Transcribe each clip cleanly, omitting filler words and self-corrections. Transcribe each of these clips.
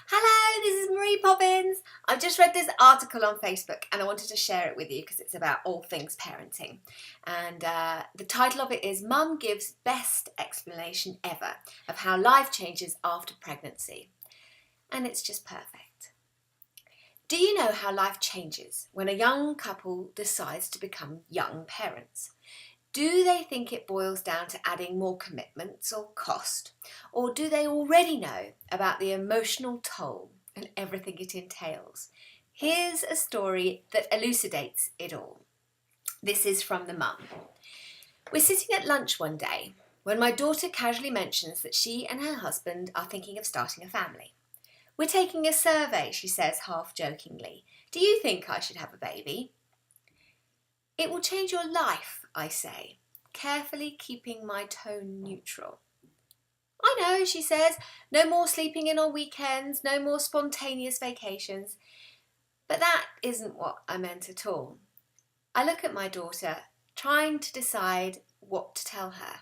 Hello, this is Marie Poppins. I've just read this article on Facebook and I wanted to share it with you because it's about all things parenting. And the title of it is Mum Gives Best Explanation Ever of How Life Changes After Pregnancy. And it's just perfect. Do you know how life changes when a young couple decides to become young parents? Do they think it boils down to adding more commitments or cost? Or do they already know about the emotional toll and everything it entails? Here's a story that elucidates it all. This is from the mum. We're sitting at lunch one day when my daughter casually mentions that she and her husband are thinking of starting a family. We're taking a survey, she says half jokingly. Do you think I should have a baby? It will change your life, I say, carefully keeping my tone neutral. I know, she says, no more sleeping in on weekends, no more spontaneous vacations. But that isn't what I meant at all. I look at my daughter, trying to decide what to tell her.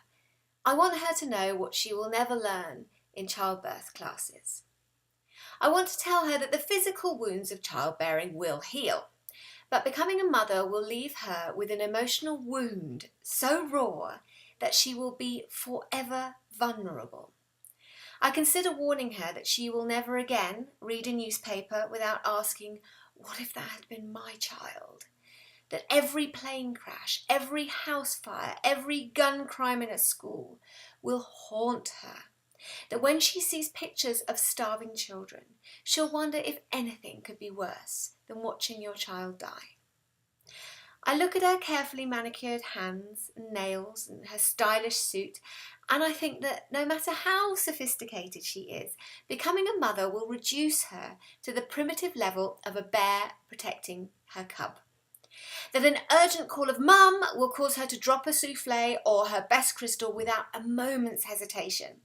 I want her to know what she will never learn in childbirth classes. I want to tell her that the physical wounds of childbearing will heal. But becoming a mother will leave her with an emotional wound so raw that she will be forever vulnerable. I consider warning her that she will never again read a newspaper without asking, what if that had been my child? That every plane crash, every house fire, every gun crime in a school will haunt her. That when she sees pictures of starving children, she'll wonder if anything could be worse than watching your child die. I look at her carefully manicured hands and nails and her stylish suit, and I think that no matter how sophisticated she is, becoming a mother will reduce her to the primitive level of a bear protecting her cub. That an urgent call of mum will cause her to drop a souffle or her best crystal without a moment's hesitation.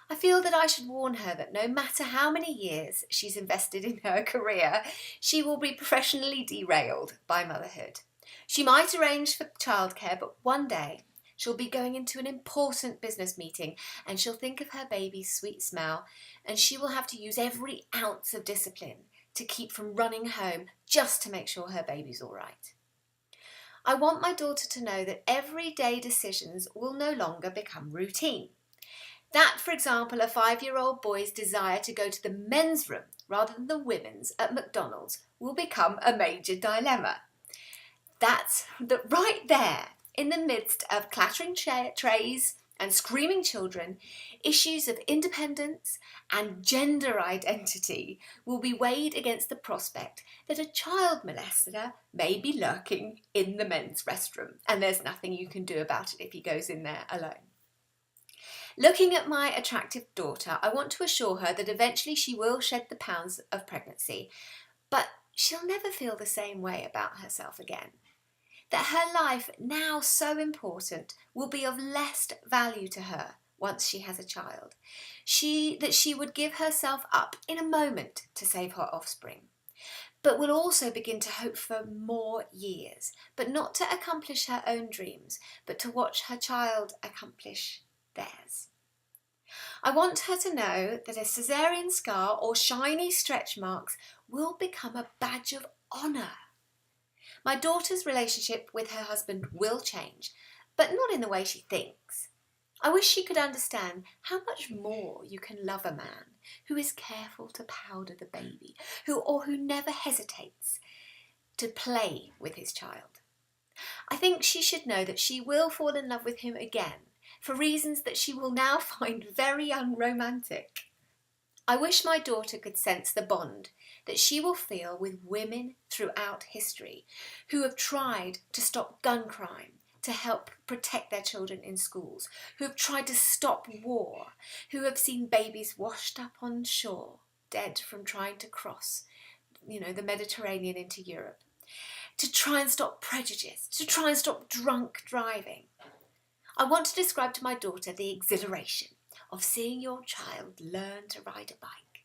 I feel that I should warn her that no matter how many years she's invested in her career, she will be professionally derailed by motherhood. She might arrange for childcare, but one day she'll be going into an important business meeting and she'll think of her baby's sweet smell and she will have to use every ounce of discipline to keep from running home just to make sure her baby's all right. I want my daughter to know that everyday decisions will no longer become routine. That, for example, a 5-year-old boy's desire to go to the men's room rather than the women's at McDonald's will become a major dilemma. That's right there, in the midst of clattering trays and screaming children, issues of independence and gender identity will be weighed against the prospect that a child molester may be lurking in the men's restroom, and there's nothing you can do about it if he goes in there alone. Looking at my attractive daughter, I want to assure her that eventually she will shed the pounds of pregnancy, but she'll never feel the same way about herself again. That her life, now so important, will be of less value to her once she has a child. That she would give herself up in a moment to save her offspring, but will also begin to hope for more years, but not to accomplish her own dreams, but to watch her child accomplish theirs. I want her to know that a caesarean scar or shiny stretch marks will become a badge of honour. My daughter's relationship with her husband will change, but not in the way she thinks. I wish she could understand how much more you can love a man who is careful to powder the baby, who never hesitates to play with his child. I think she should know that she will fall in love with him again, for reasons that she will now find very unromantic. I wish my daughter could sense the bond that she will feel with women throughout history who have tried to stop gun crime, to help protect their children in schools, who have tried to stop war, who have seen babies washed up on shore, dead from trying to cross, the Mediterranean into Europe, to try and stop prejudice, to try and stop drunk driving. I want to describe to my daughter the exhilaration of seeing your child learn to ride a bike.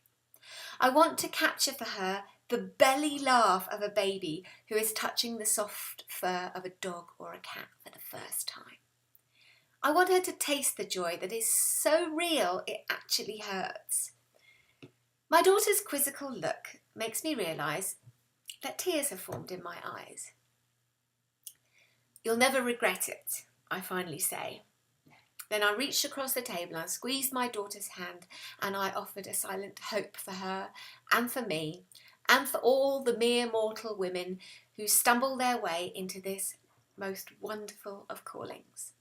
I want to capture for her the belly laugh of a baby who is touching the soft fur of a dog or a cat for the first time. I want her to taste the joy that is so real it actually hurts. My daughter's quizzical look makes me realise that tears have formed in my eyes. "You'll never regret it," I finally say. Then I reached across the table and squeezed my daughter's hand, and I offered a silent hope for her and for me and for all the mere mortal women who stumble their way into this most wonderful of callings.